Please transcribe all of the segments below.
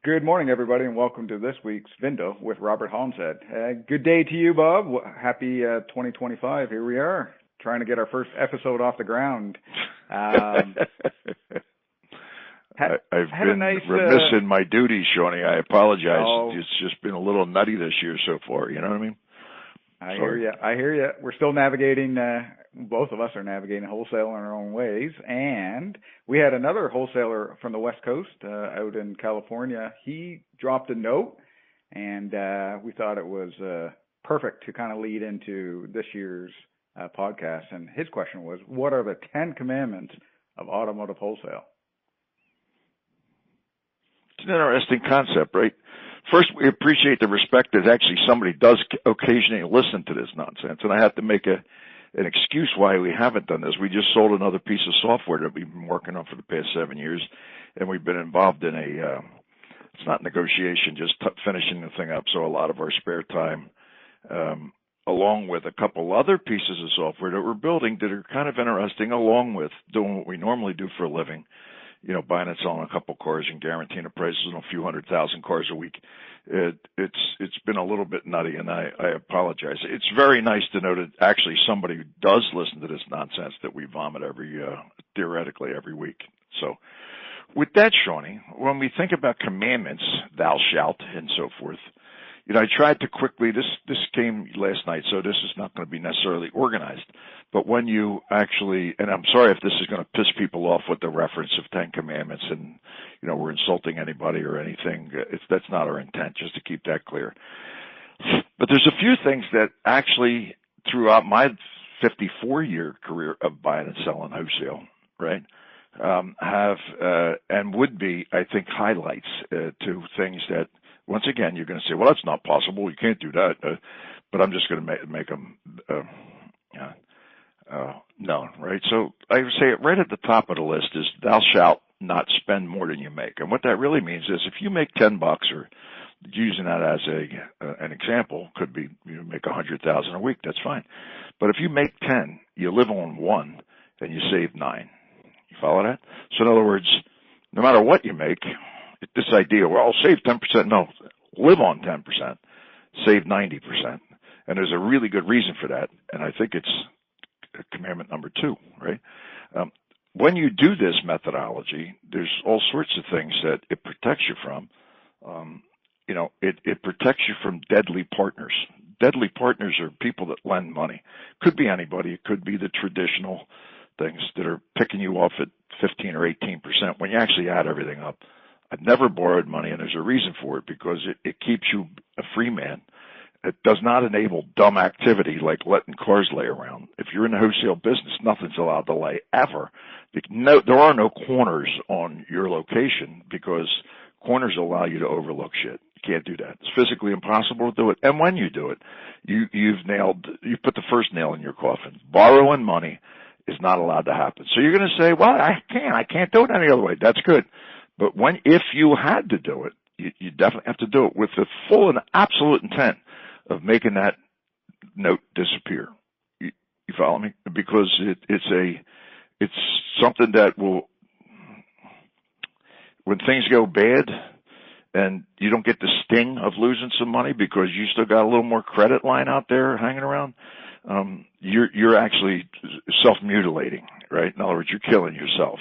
Good morning, everybody, and welcome to this week's VIN-dow with Robert Holmeshead. Good day to you, Bob. Happy 2025. Here we are, trying to get our first episode off the ground. I've been remiss in my duties, Shawnee. I apologize. It's just been a little nutty this year so far. You know what I mean? I hear you. We're still navigating, both of us are navigating wholesale in our own ways. And we had another wholesaler from the West Coast out in California. He dropped a note, and we thought it was perfect to kind of lead into this year's podcast. And his question was, what are the 10 commandments of automotive wholesale? It's an interesting concept, right? First, we appreciate the respect that actually somebody does occasionally listen to this nonsense. And I have to make an excuse why we haven't done this. We just sold another piece of software that we've been working on for the past 7 years. And we've been involved in it's not negotiation, just finishing the thing up. So a lot of our spare time, along with a couple other pieces of software that we're building that are kind of interesting, along with doing what we normally do for a living. You know, buying and selling a couple cars and guaranteeing the prices on a few 100,000 cars a week. It's been a little bit nutty, and I apologize. It's very nice to know that actually somebody who does listen to this nonsense that we vomit theoretically every week. So with that, Shawnee, when we think about commandments, thou shalt, and so forth, you know, I tried to quickly, this came last night, so this is not going to be necessarily organized, but when you actually, and I'm sorry if this is going to piss people off with the reference of 10 commandments and, you know, we're insulting anybody or anything, that's not our intent, just to keep that clear. But there's a few things that actually, throughout my 54-year career of buying and selling wholesale, right, have, and would be, I think, highlights to things that, once again, you're going to say, well, that's not possible. You can't do that. But I'm just going to make them known, right? So I would say right at the top of the list is thou shalt not spend more than you make. And what that really means is if you make $10, or using that as an example, could be you make 100,000 a week, that's fine. But if you make 10, you live on 1, and you save 9. You follow that? So in other words, no matter what you make, this idea, well, I'll save 10%. No, live on 10%, save 90%. And there's a really good reason for that. And I think it's commandment number 2, right? When you do this methodology, there's all sorts of things that it protects you from. You know, it protects you from deadly partners. Deadly partners are people that lend money. Could be anybody. It could be the traditional things that are picking you off at 15 or 18% when you actually add everything up. I've never borrowed money, and there's a reason for it, because it keeps you a free man. It does not enable dumb activity like letting cars lay around. If you're in the wholesale business, nothing's allowed to lay ever. There are no corners on your location because corners allow you to overlook shit. You can't do that. It's physically impossible to do it. And when you do it, you put the first nail in your coffin. Borrowing money is not allowed to happen. So you're going to say, well, I can't do it any other way. That's good. But if you had to do it, you definitely have to do it with the full and absolute intent of making that note disappear. You follow me? Because it's something that will, when things go bad and you don't get the sting of losing some money because you still got a little more credit line out there hanging around, you're actually self-mutilating, right? In other words, you're killing yourself.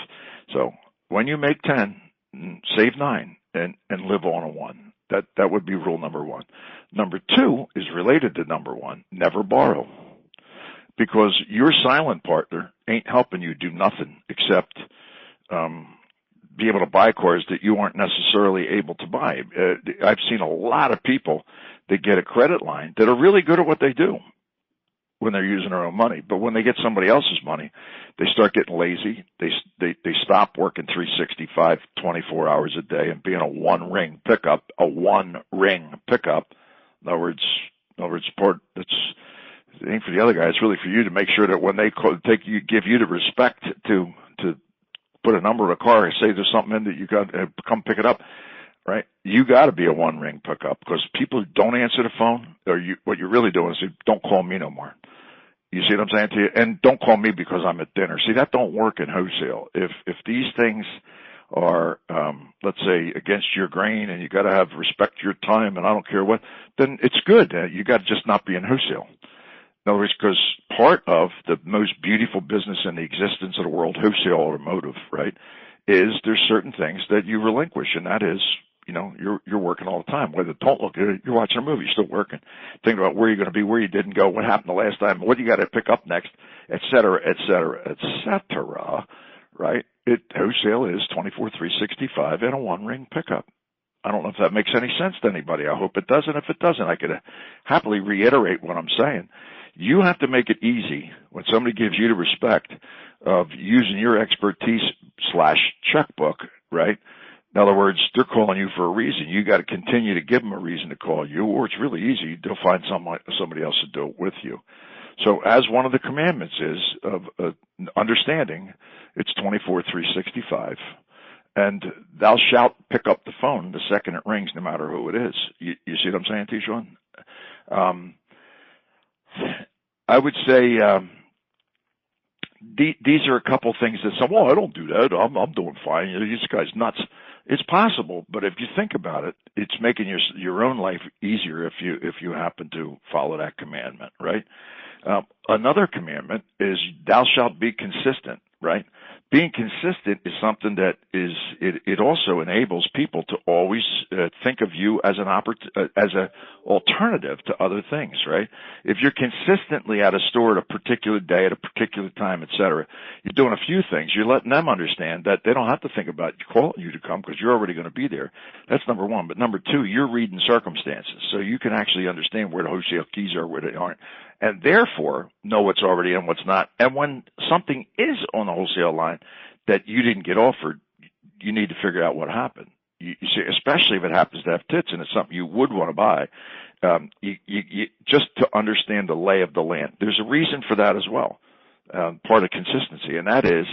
So when you make 10, save 9 and live on a 1. That would be rule number 1. Number 2 is related to number 1. Never borrow. Because your silent partner ain't helping you do nothing except be able to buy cars that you aren't necessarily able to buy. I've seen a lot of people that get a credit line that are really good at what they do when they're using their own money. But when they get somebody else's money, they start getting lazy. They stop working 365, 24 hours a day and being a one-ring pickup. In other words, it ain't for the other guy. It's really for you to make sure that when they give you the respect to put a number of a car and say there's something in that you got to come pick it up, right? You got to be a one-ring pickup, because people who don't answer the phone, what you're really doing is say, don't call me no more. You see what I'm saying to you? And don't call me because I'm at dinner. See, that don't work in wholesale. If these things are, let's say, against your grain, and you got to have respect your time, and I don't care what, then it's good. You got to just not be in wholesale. In other words, because part of the most beautiful business in the existence of the world, wholesale automotive, right, is there's certain things that you relinquish, and that is, you're working all the time. Whether don't look at it, you're watching a movie, you're still working. Thinking about where you're going to be, where you didn't go, what happened the last time, what you got to pick up next, et cetera, et cetera, et cetera, right? Wholesale is 24/365 in a one-ring pickup. I don't know if that makes any sense to anybody. I hope it does, and if it doesn't, I could happily reiterate what I'm saying. You have to make it easy when somebody gives you the respect of using your expertise / checkbook, right? In other words, they're calling you for a reason. You got to continue to give them a reason to call you, or it's really easy. They'll find somebody else to do it with you. So as one of the commandments is of understanding, it's 24/365. And thou shalt pick up the phone the second it rings, no matter who it is. You see what I'm saying, T-Sean? I would say these are a couple things that say, well, I don't do that. I'm doing fine. This guy's nuts. It's possible, but if you think about it, it's making your own life easier if you happen to follow that commandment, right? Another commandment is thou shalt be consistent, right? Being consistent is something that it also enables people to always think of you as as an alternative to other things, right? If you're consistently at a store at a particular day, at a particular time, etc., you're doing a few things. You're letting them understand that they don't have to think about calling you to come because you're already going to be there. That's number one. But number two, you're reading circumstances, so you can actually understand where the wholesale keys are, where they aren't, and therefore know what's already and what's not. And when something is on the wholesale line that you didn't get offered, you need to figure out what happened. You see, especially if it happens to have tits and it's something you would want to buy, you just to understand the lay of the land. There's a reason for that as well, part of consistency, and that is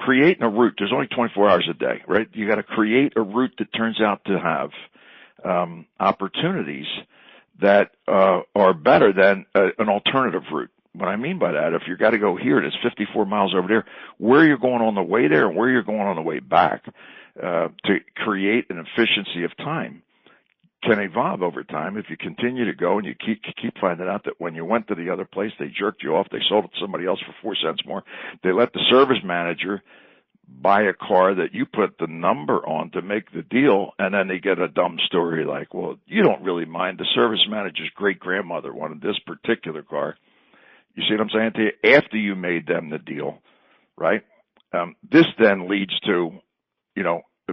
creating a route. There's only 24 hours a day, right? You got to create a route that turns out to have opportunities that are better than an alternative route. What I mean by that, if you got to go here and it's 54 miles over there, where you're going on the way there and where you're going on the way back to create an efficiency of time can evolve over time if you continue to go and you keep finding out that when you went to the other place, they jerked you off, they sold it to somebody else for 4 cents more. They let the service manager buy a car that you put the number on to make the deal, and then they get a dumb story like, well, you don't really mind. The service manager's great-grandmother wanted this particular car. You see what I'm saying to you? After you made them the deal, right? This then leads to,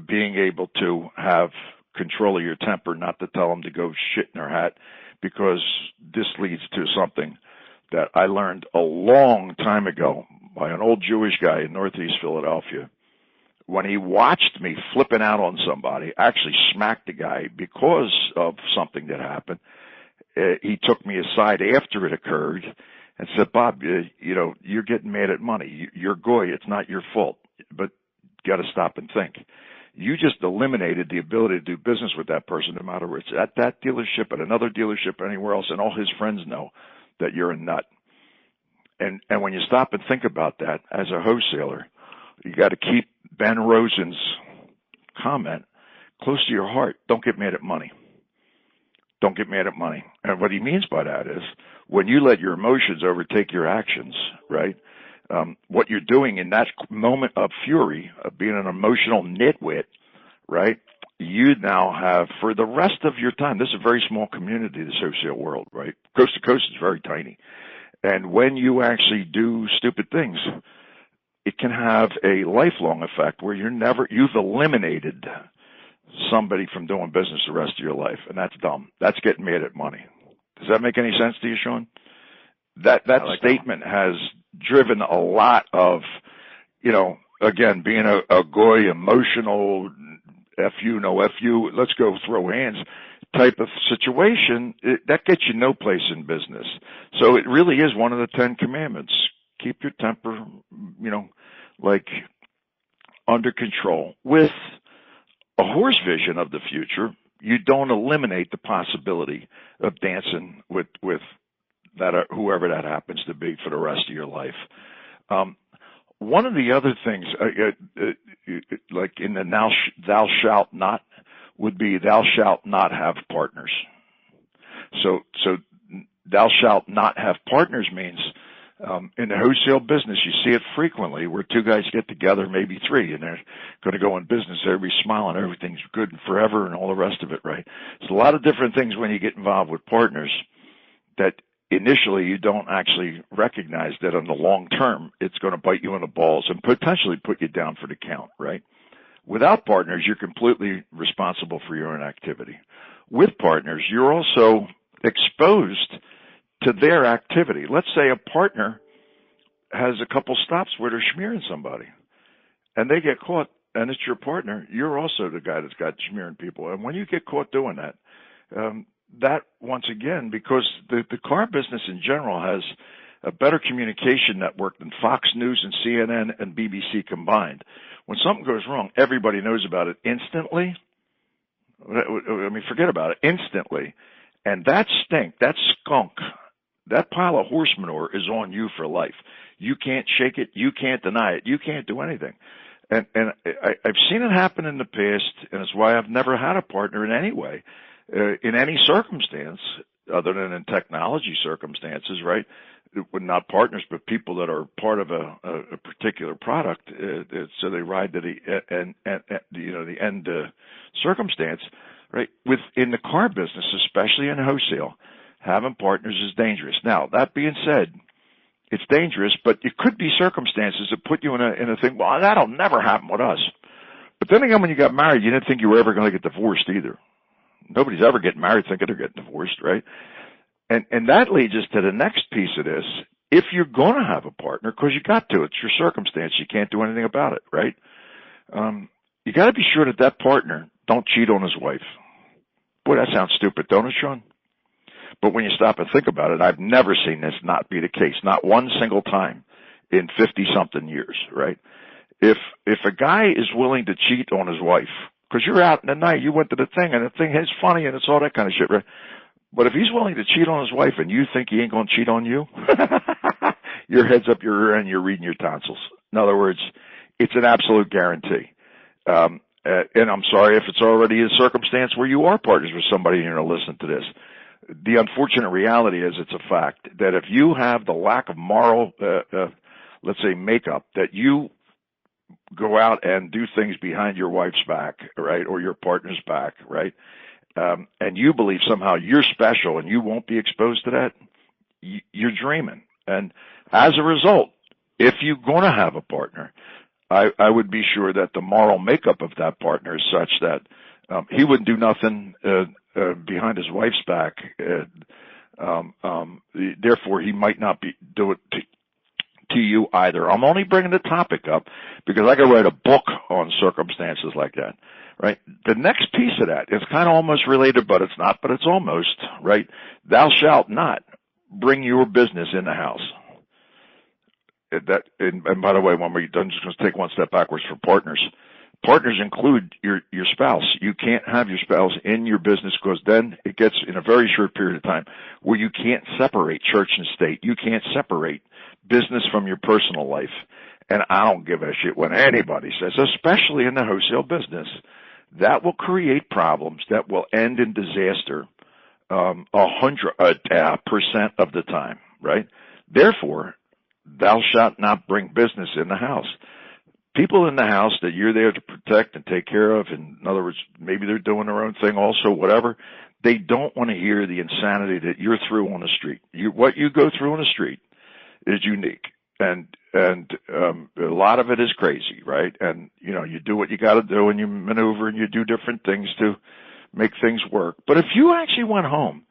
being able to have control of your temper, not to tell them to go shit in their hat, because this leads to something that I learned a long time ago by an old Jewish guy in Northeast Philadelphia. When he watched me flipping out on somebody, actually smacked the guy because of something that happened, he took me aside after it occurred and said, Bob, you're getting mad at money. You're goy. It's not your fault, but you got to stop and think. You just eliminated the ability to do business with that person, no matter where it's at that dealership, at another dealership, anywhere else, and all his friends know that you're a nut. And when you stop and think about that as a wholesaler, you got to keep Ben Rosen's comment close to your heart. Don't get mad at money. Don't get mad at money. And what he means by that is when you let your emotions overtake your actions, right? What you're doing in that moment of fury, of being an emotional nitwit, right? You now have, for the rest of your time, this is a very small community, this wholesale world, right? Coast to coast is very tiny. And when you actually do stupid things, it can have a lifelong effect where you've eliminated somebody from doing business the rest of your life. And that's dumb. That's getting mad at money. Does that make any sense to you, Sean? That statement has driven a lot of, again, being a goy, emotional, F you, no F you, let's go throw hands type of situation. That gets you no place in business. So it really is one of the 10 commandments. Keep your temper, under control. With a horse vision of the future, you don't eliminate the possibility of dancing with whoever that happens to be for the rest of your life. one of the other things, like in the thou shalt not, would be thou shalt not have partners. So thou shalt not have partners means, in the wholesale business, you see it frequently where two guys get together, maybe three, and they're going to go in business. Everybody's smiling, everything's good and forever, and all the rest of it, right? There's a lot of different things when you get involved with partners that initially you don't actually recognize that in the long term it's going to bite you in the balls and potentially put you down for the count, right? Without partners, you're completely responsible for your own activity. With partners, you're also exposed to their activity. Let's say a partner has a couple stops where they're smearing somebody and they get caught, and it's your partner. You're also the guy that's got smearing people. And when you get caught doing that, that once again, because the car business in general has a better communication network than Fox News and CNN and BBC combined. When something goes wrong, everybody knows about it instantly. I mean, forget about it, instantly. And that stink, that skunk, that pile of horse manure is on you for life. You can't shake it. You can't deny it. You can't do anything. And I've seen it happen in the past, and it's why I've never had a partner in any way, in any circumstance, other than in technology circumstances, right? Not partners, but people that are part of a particular product, so they ride to the end circumstance, right? In the car business, especially in wholesale, having partners is dangerous. Now, that being said, it's dangerous, but it could be circumstances that put you in a thing. Well, that'll never happen with us. But then again, when you got married, you didn't think you were ever going to get divorced either. Nobody's ever getting married thinking they're getting divorced, right? And that leads us to the next piece of this. If you're going to have a partner, because you got to, it's your circumstance, you can't do anything about it, right? You got to be sure that partner don't cheat on his wife. Boy, that sounds stupid, don't it, Sean? But when you stop and think about it, I've never seen this not be the case, not one single time in 50-something years, right? If a guy is willing to cheat on his wife, because you're out in the night, you went to the thing, and the thing is funny, and it's all that kind of shit, right? But if he's willing to cheat on his wife and you think he ain't going to cheat on you, your head's up your ear and you're reading your tonsils. In other words, it's an absolute guarantee. And I'm sorry if it's already a circumstance where you are partners with somebody and you're going to listen to this. The unfortunate reality is it's a fact that if you have the lack of moral, let's say, makeup, that you go out and do things behind your wife's back, right, or your partner's back, right, and you believe somehow you're special and you won't be exposed to that, you're dreaming. And as a result, if you're going to have a partner, I would be sure that the moral makeup of that partner is such that he wouldn't do nothing behind his wife's back. Therefore, he might not do it to you either. I'm only bringing the topic up because I could write a book on circumstances like that, right? The next piece of that is kind of almost related, but it's not, but it's almost, right? Thou shalt not bring your business in the house. And by the way, when we're done, just going to take one step backwards for partners. Partners include your spouse. You can't have your spouse in your business because then it gets in a very short period of time where you can't separate church and state. You can't separate business from your personal life. And I don't give a shit when anybody says, especially in the wholesale business, that will create problems that will end in disaster 100% of the time, right? Therefore, thou shalt not bring business in the house. People in the house that you're there to protect and take care of, in other words, maybe they're doing their own thing also, whatever, they don't want to hear the insanity that you're through on the street. What you go through on the street is unique. And a lot of it is crazy, right? And, you do what you got to do and you maneuver and you do different things to make things work. But if you actually went home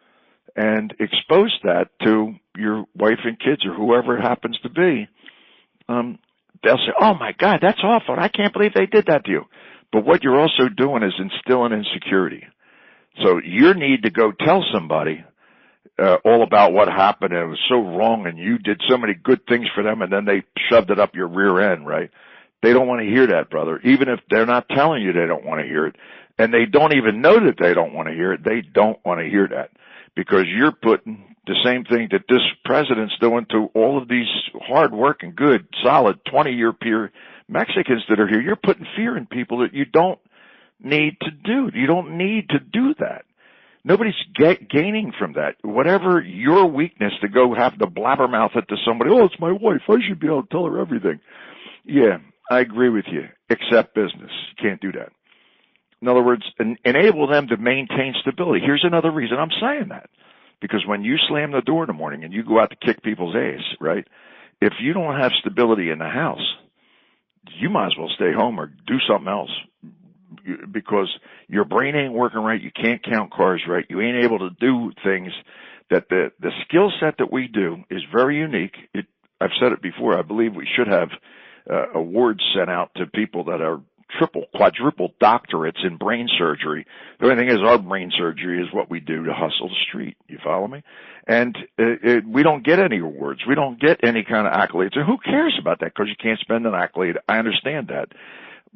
and exposed that to your wife and kids or whoever it happens to be, they'll say, oh my God, that's awful. I can't believe they did that to you. But what you're also doing is instilling insecurity. So you need to go tell somebody all about what happened and it was so wrong and you did so many good things for them and then they shoved it up your rear end, right? They don't want to hear that, brother. Even if they're not telling you they don't want to hear it and they don't even know that they don't want to hear it, they don't want to hear that because you're putting the same thing that this president's doing to all of these hard-working, good, solid 20-year peer Mexicans that are here. You're putting fear in people that you don't need to do. You don't need to do that. Nobody's gaining from that. Whatever your weakness to go have to blabbermouth it to somebody, oh, it's my wife, I should be able to tell her everything. Yeah, I agree with you, except business. You can't do that. In other words, enable them to maintain stability. Here's another reason I'm saying that. Because when you slam the door in the morning and you go out to kick people's ass, right, if you don't have stability in the house, you might as well stay home or do something else. Because your brain ain't working right, you can't count cars right, you ain't able to do things that the skill set that we do is very unique. I've said it before, I believe we should have awards sent out to people that are triple, quadruple doctorates in brain surgery. The only thing is our brain surgery is what we do to hustle the street. You follow me? And we don't get any awards. We don't get any kind of accolades. And who cares about that? Because you can't spend an accolade. I understand that.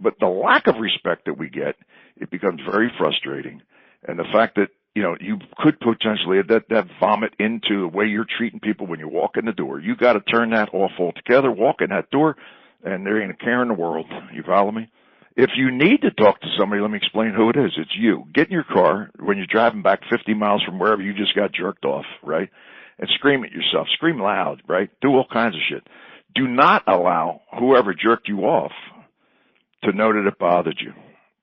But the lack of respect that we get, it becomes very frustrating. And the fact that, you could potentially that vomit into the way you're treating people when you walk in the door. You got to turn that off altogether, walk in that door, and there ain't a care in the world. You follow me? If you need to talk to somebody, let me explain who it is. It's you. Get in your car when you're driving back 50 miles from wherever you just got jerked off, right? And scream at yourself. Scream loud, right? Do all kinds of shit. Do not allow whoever jerked you off to know that it bothered you.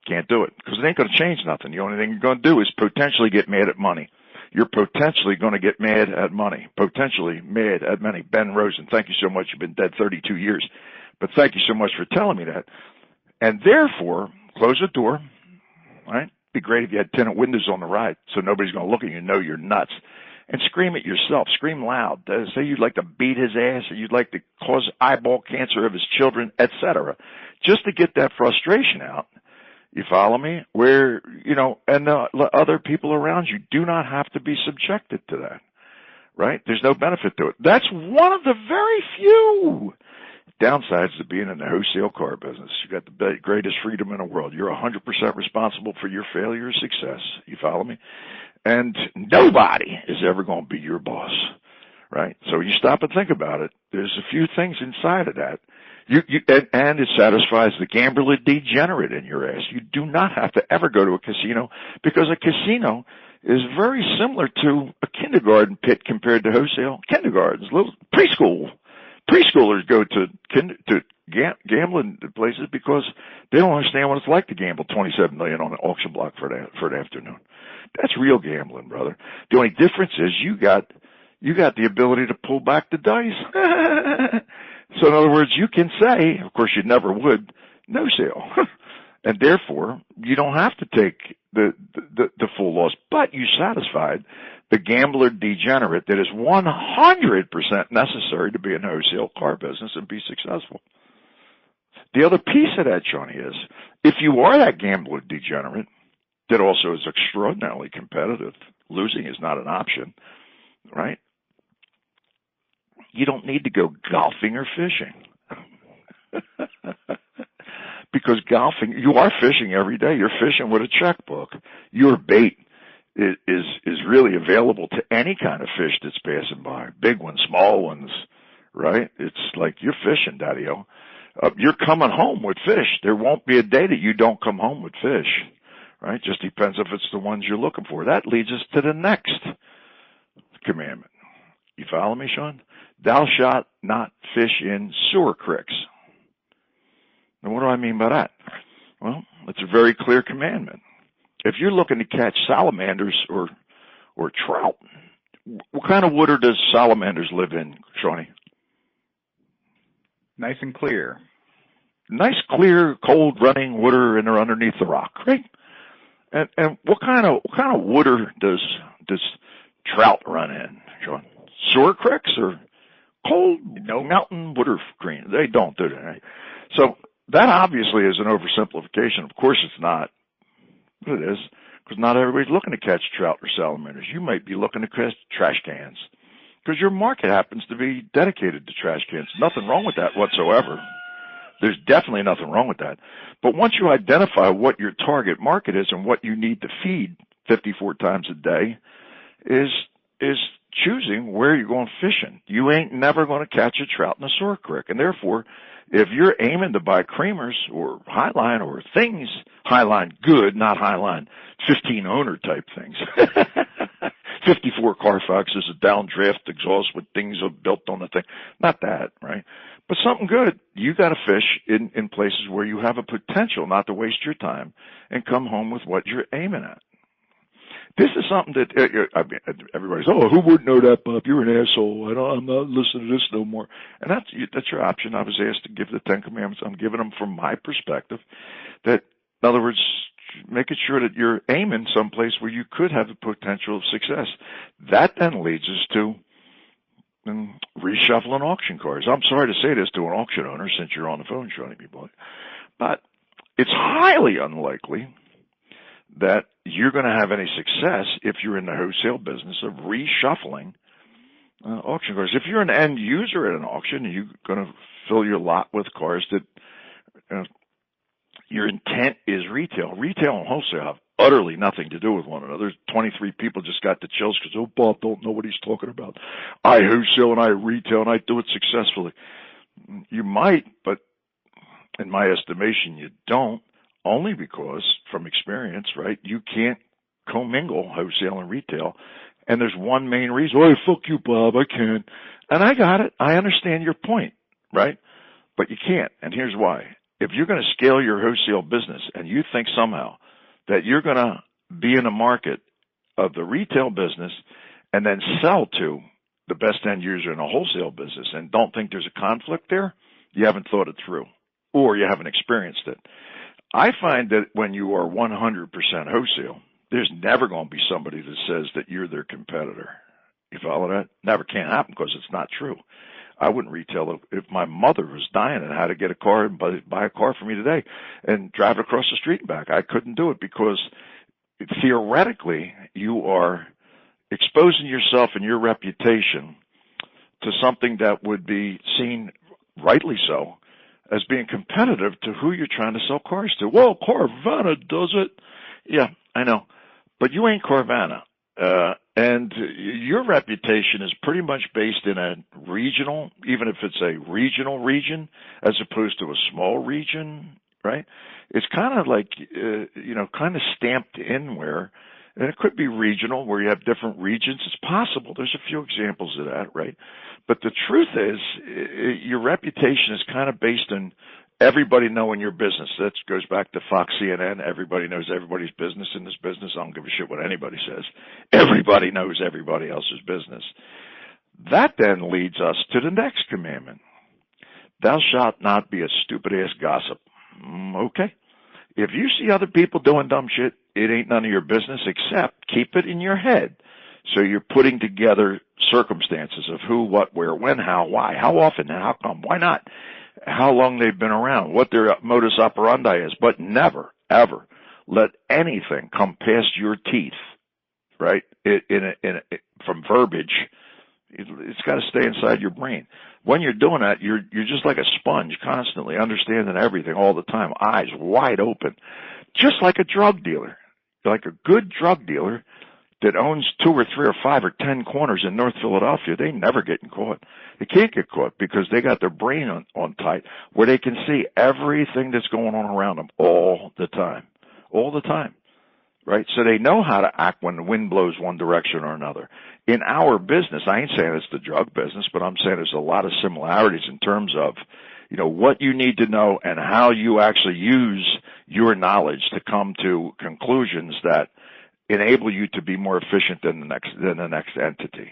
Can't do it because it ain't going to change nothing. The only thing you're going to do is potentially get mad at money. You're potentially going to get mad at money. Potentially mad at money. Ben Rosen, thank you so much. You've been dead 32 years. But thank you so much for telling me that. And therefore, close the door, right? Be great if you had tinted windows on the ride so nobody's going to look at you and know you're nuts. And scream at yourself. Scream loud. Say you'd like to beat his ass or you'd like to cause eyeball cancer of his children, etc. Just to get that frustration out. You follow me? Where, and other people around you do not have to be subjected to that, right? There's no benefit to it. That's one of the very few downsides to being in the wholesale car business. You got the greatest freedom in the world. You're 100% responsible for your failure or success. You follow me? And nobody is ever going to be your boss, right? So you stop and think about it. There's a few things inside of that. And it satisfies the gambler degenerate in your ass. You do not have to ever go to a casino because a casino is very similar to a kindergarten pit compared to wholesale. Kindergartens, little preschool. Preschoolers go to gambling places because they don't understand what it's like to gamble $27 million on an auction block for an afternoon. That's real gambling, brother. The only difference is you got the ability to pull back the dice. So in other words, you can say, of course you never would, no sale. And therefore, you don't have to take the full loss, but you satisfied the gambler degenerate that is 100% necessary to be in the wholesale car business and be successful. The other piece of that, Johnny, is if you are that gambler degenerate that also is extraordinarily competitive, losing is not an option, right? You don't need to go golfing or fishing. Because golfing, you are fishing every day. You're fishing with a checkbook. Your bait is really available to any kind of fish that's passing by. Big ones, small ones, right? It's like you're fishing, Daddy-O. You're coming home with fish. There won't be a day that you don't come home with fish, right? Just depends if it's the ones you're looking for. That leads us to the next commandment. You follow me, Sean? Thou shalt not fish in sewer creeks. And what do I mean by that? Well, it's a very clear commandment. If you're looking to catch salamanders or trout, what kind of water does salamanders live in, Shawnee? Nice and clear. Nice, clear, cold running water and they're underneath the rock, right? And what kind of water does trout run in, Sean? Sewer creeks or cold mountain water green? They don't, do they? Right? So that obviously is an oversimplification. Of course it's not. But it is, because not everybody's looking to catch trout or salamanders. You might be looking to catch trash cans, because your market happens to be dedicated to trash cans. Nothing wrong with that whatsoever. There's definitely nothing wrong with that. But once you identify what your target market is and what you need to feed 54 times a day is choosing where you're going fishing. You ain't never going to catch a trout in a sore creek. And therefore, if you're aiming to buy creamers or Highline or things, Highline good, not Highline 15 owner type things. 54 Carfaxes, a downdraft exhaust with things built on the thing. Not that, right? But something good. You got to fish in places where you have a potential not to waste your time and come home with what you're aiming at. This is something that everybody's, oh, who wouldn't know that, Bob? You're an asshole. I'm not listening to this no more. And that's your option. I was asked to give the 10 Commandments. I'm giving them from my perspective. That, in other words, making sure that you're aiming someplace where you could have the potential of success. That then leads us to reshuffling auction cars. I'm sorry to say this to an auction owner since you're on the phone showing people, but it's highly unlikely that you're going to have any success if you're in the wholesale business of reshuffling auction cars. If you're an end user at an auction and you're going to fill your lot with cars that your intent is retail. Retail and wholesale have utterly nothing to do with one another. 23 people just got the chills because, oh, Bob don't know what he's talking about. I wholesale and I retail and I do it successfully. You might, but in my estimation, you don't. Only because, from experience, right, you can't commingle wholesale and retail. And there's one main reason. Oh, fuck you, Bob, I can't. And I got it. I understand your point, right? But you can't. And here's why. If you're going to scale your wholesale business and you think somehow that you're going to be in a market of the retail business and then sell to the best end user in a wholesale business and don't think there's a conflict there, you haven't thought it through or you haven't experienced it. I find that when you are 100% wholesale, there's never going to be somebody that says that you're their competitor. You follow that? Never can happen because it's not true. I wouldn't retail if my mother was dying and had to get a car and buy a car for me today and drive it across the street and back. I couldn't do it because theoretically you are exposing yourself and your reputation to something that would be seen, rightly so, as being competitive to who you're trying to sell cars to. Well, Carvana does it. Yeah, I know. But you ain't Carvana. And your reputation is pretty much based in a regional, even if it's a regional region, as opposed to a small region, right? It's kind of like, kind of stamped in where, and it could be regional where you have different regions. It's possible. There's a few examples of that, right? But the truth is, your reputation is kind of based on everybody knowing your business. That goes back to Fox CNN. Everybody knows everybody's business in this business. I don't give a shit what anybody says. Everybody knows everybody else's business. That then leads us to the next commandment. Thou shalt not be a stupid-ass gossip. Okay. If you see other people doing dumb shit, it ain't none of your business except keep it in your head. So you're putting together circumstances of who, what, where, when, how, why, how often, and how come, why not, how long they've been around, what their modus operandi is, but never, ever let anything come past your teeth, right? From verbiage, it's got to stay inside your brain. When you're doing that, you're just like a sponge, constantly understanding everything all the time, eyes wide open, just like a drug dealer, like a good drug dealer that owns 2 or 3 or 5 or 10 corners in North Philadelphia. They never getting caught. They can't get caught because they got their brain on tight where they can see everything that's going on around them all the time, right? So they know how to act when the wind blows one direction or another. In our business, I ain't saying it's the drug business, but I'm saying there's a lot of similarities in terms of, what you need to know and how you actually use your knowledge to come to conclusions that enable you to be more efficient than the next entity.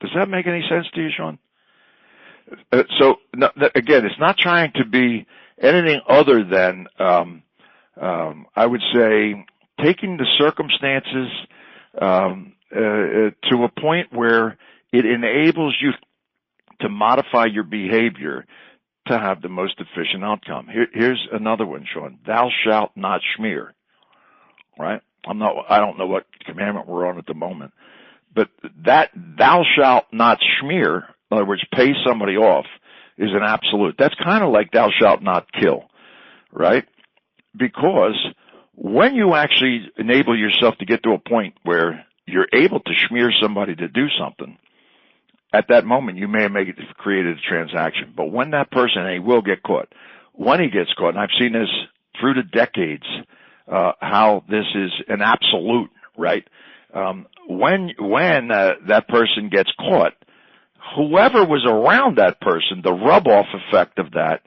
Does that make any sense to you, Sean? Again, it's not trying to be anything other than, I would say, taking the circumstances to a point where it enables you to modify your behavior to have the most efficient outcome. Here's another one, Sean. Thou shalt not smear. Right? I don't know what commandment we're on at the moment, but that thou shalt not smear, in other words, pay somebody off, is an absolute. That's kind of like thou shalt not kill, right? Because when you actually enable yourself to get to a point where you're able to smear somebody to do something, at that moment, you may have created a transaction. But when that person, and he will get caught, when he gets caught, and I've seen this through the decades, how this is an absolute, right? When that person gets caught, whoever was around that person, the rub-off effect of that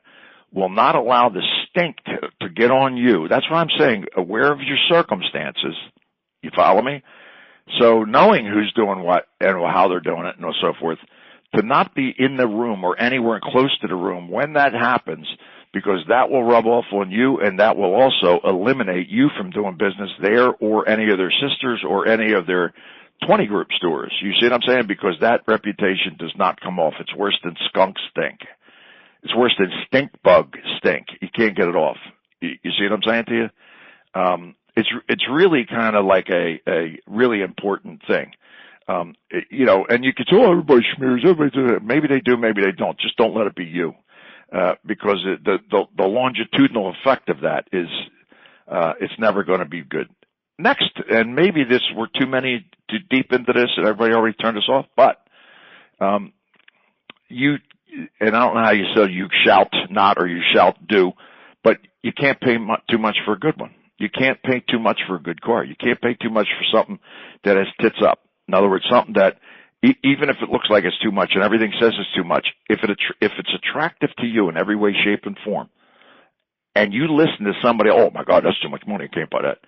will not allow the stink to get on you. That's what I'm saying. Aware of your circumstances. You follow me? So knowing who's doing what and how they're doing it and so forth, to not be in the room or anywhere close to the room when that happens, because that will rub off on you, and that will also eliminate you from doing business there or any of their sisters or any of their 20 group stores. You see what I'm saying? Because that reputation does not come off. It's worse than skunk stink. It's worse than stink bug stink. You can't get it off. You see what I'm saying to you? It's really kind of like a really important thing. And you could say, oh, everybody smears, everybody does it. Maybe they do, maybe they don't. Just don't let it be you. Because the longitudinal effect of that is, it's never going to be good. Next, and maybe we're too deep into this and everybody already turned us off, but, and I don't know how you say you shalt not or you shalt do, but you can't pay too much for a good one. You can't pay too much for a good car. You can't pay too much for something that has tits up. In other words, something that, even if it looks like it's too much and everything says it's too much, if it's attractive to you in every way, shape, and form, and you listen to somebody, oh my God, that's too much money, I can't buy that.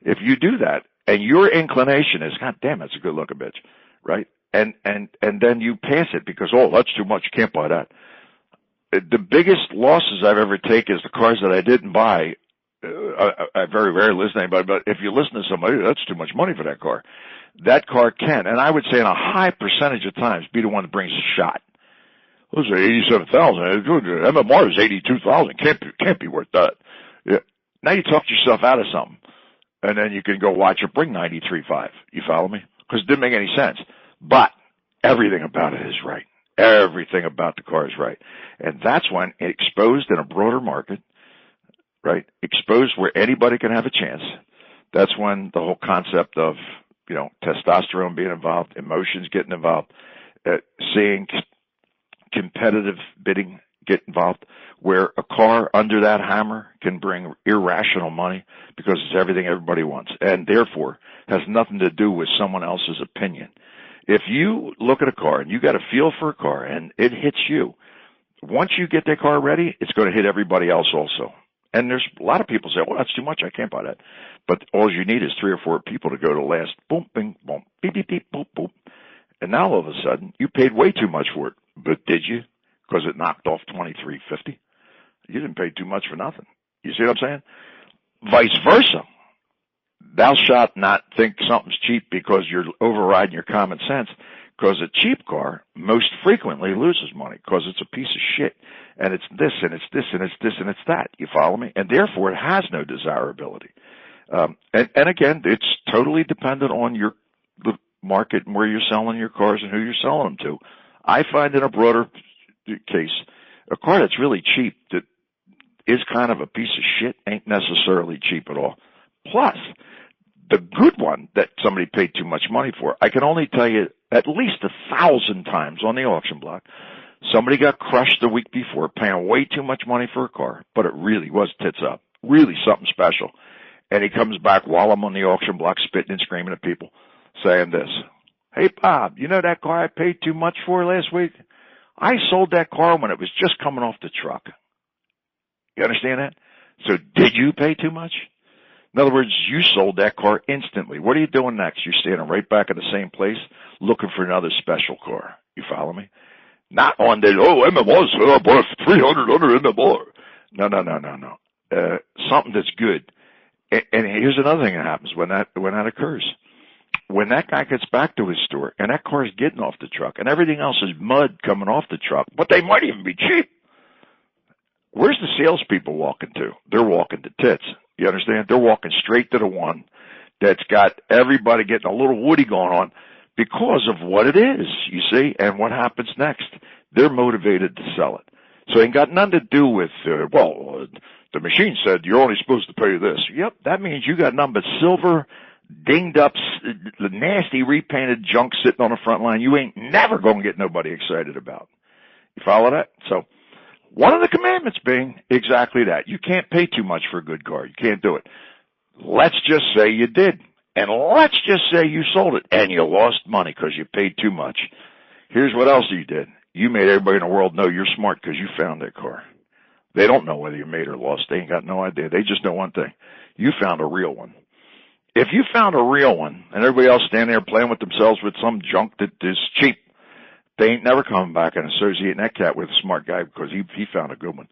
If you do that, and your inclination is, God damn, that's a good looking bitch, right? And then you pass it because, oh, that's too much, can't buy that. The biggest losses I've ever taken is the cars that I didn't buy. I very rarely listen to anybody, but if you listen to somebody, that's too much money for that car. That car can, and I would say in a high percentage of times, be the one that brings a shot. Those are 87,000. MMR is 82,000. Can't be worth that. Yeah. Now you talked yourself out of something, and then you can go watch it bring 93.5. You follow me? Because it didn't make any sense. But everything about it is right. Everything about the car is right, and that's when exposed in a broader market, right? Exposed where anybody can have a chance. That's when the whole concept of testosterone being involved, emotions getting involved, seeing competitive bidding get involved, where a car under that hammer can bring irrational money because it's everything everybody wants, and therefore has nothing to do with someone else's opinion. If you look at a car and you got a feel for a car and it hits you, once you get that car ready, it's going to hit everybody else also. And there's a lot of people say, well, that's too much, I can't buy that. But all you need is 3 or 4 people to go to last, boom, bing, boom, beep, beep, beep, boop, boop. And now all of a sudden, you paid way too much for it. But did you? Because it knocked off $23.50. You didn't pay too much for nothing. You see what I'm saying? Vice versa. Thou shalt not think something's cheap because you're overriding your common sense. Because a cheap car most frequently loses money because it's a piece of shit. And it's this, and it's this, and it's this, and it's that. You follow me? And therefore, it has no desirability. And again, it's totally dependent on the market and where you're selling your cars and who you're selling them to. I find in a broader case, a car that's really cheap that is kind of a piece of shit ain't necessarily cheap at all. Plus, the good one that somebody paid too much money for, I can only tell you at least 1,000 times on the auction block, somebody got crushed the week before paying way too much money for a car, but it really was tits up, really something special. And he comes back while I'm on the auction block spitting and screaming at people, saying this, hey, Bob, you know that car I paid too much for last week? I sold that car when it was just coming off the truck. You understand that? So did you pay too much? In other words, you sold that car instantly. What are you doing next? You're standing right back in the same place looking for another special car. You follow me? Not on the, MMR, I bought a 300 under MMR. No. Something that's good. And here's another thing that happens when that occurs. When that guy gets back to his store and that car is getting off the truck and everything else is mud coming off the truck, but they might even be cheap. Where's the salespeople walking to? They're walking to tits. You understand? They're walking straight to the one that's got everybody getting a little woody going on because of what it is, you see, and what happens next. They're motivated to sell it. So it ain't got nothing to do with, the machine said you're only supposed to pay this. Yep, that means you got nothing but silver dinged up, the nasty repainted junk sitting on the front line you ain't never going to get nobody excited about. You follow that? So one of the commandments being exactly that. You can't pay too much for a good car. You can't do it. Let's just say you did. And let's just say you sold it and you lost money because you paid too much. Here's what else you did. You made everybody in the world know you're smart because you found that car. They don't know whether you made or lost. They ain't got no idea. They just know one thing. You found a real one. If you found a real one and everybody else standing there playing with themselves with some junk that is cheap, they ain't never coming back and associating that cat with a smart guy because he found a good one.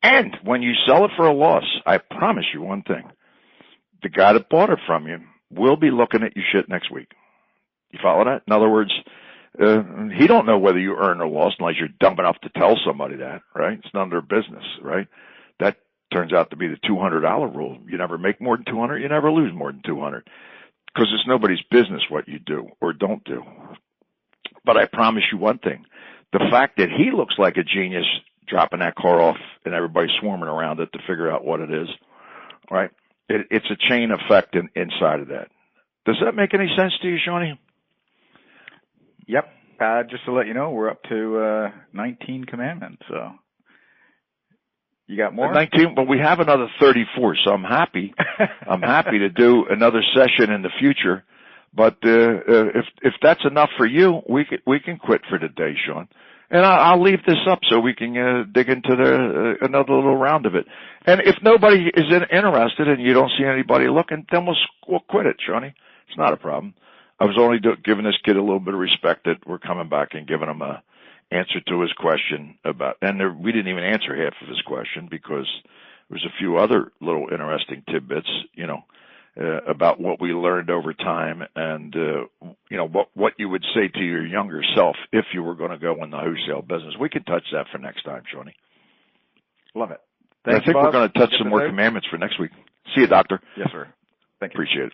And when you sell it for a loss, I promise you one thing. The guy that bought it from you will be looking at your shit next week. You follow that? In other words, he don't know whether you earned or lost unless you're dumb enough to tell somebody that, right? It's none of their business, right? That turns out to be the $200 rule. You never make more than 200, you never lose more than 200. Because it's nobody's business what you do or don't do. But I promise you one thing. The fact that he looks like a genius dropping that car off and everybody swarming around it to figure out what it is, right? It's a chain effect inside of that. Does that make any sense to you, Shawnee? Yep. Just to let you know, we're up to 19 commandments. So you got more? 19, but we have another 34. So I'm happy. I'm happy to do another session in the future. But if that's enough for you, we can quit for today, Sean. And I'll leave this up so we can dig into another little round of it. And if nobody is interested and you don't see anybody looking, then we'll quit it, Shawnee. It's not a problem. I was only giving this kid a little bit of respect that we're coming back and giving him a answer to his question about, and we didn't even answer half of his question because there was a few other little interesting tidbits, about what we learned over time and, what you would say to your younger self if you were going to go in the wholesale business. We can touch that for next time, Shawnee. Love it. I think we're going to touch some more commandments for next week. See you, Doctor. Yes, sir. Thank you. Appreciate it.